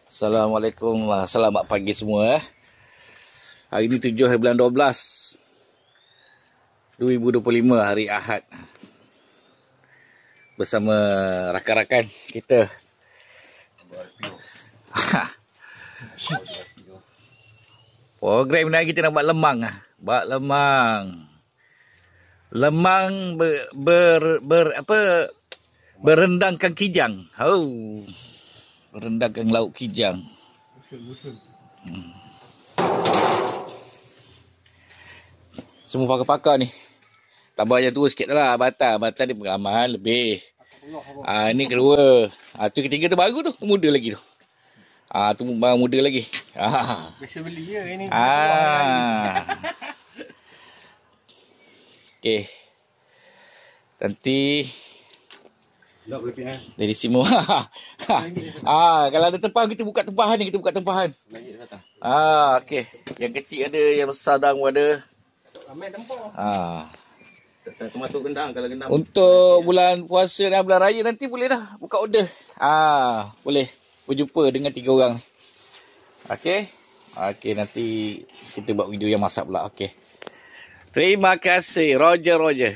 Assalamualaikum, selamat pagi semua. Hari ini 7 bulan 12 2025, hari Ahad. Bersama rakan-rakan kita. Program ni kita nak buat lemang. Buat lemang. Lemang berendangkan kijang. Oh. Berendangkan lauk kijang. Busul. Semua pakar-pakar ni. Tambah yang tua sikit lah. Batal ni pengalaman lebih. Ni kedua. Tu ketiga tu baru tu. Muda lagi tu. Tu baru muda lagi. Biasa beli je ini. Okey. Nanti tak boleh pindah. dari semua. Kalau ada tempahan kita buka tempahan ni, okey. Yang kecil ada, yang besar dah ada. Ramai tempah. Termasuk gendang kalau gendang. Untuk bulan puasa dan bulan raya nanti boleh dah buka order. Boleh berjumpa dengan 3 orang ni. Okey. Okey, nanti kita buat video yang masak pula. Okey. Terima kasih Roger.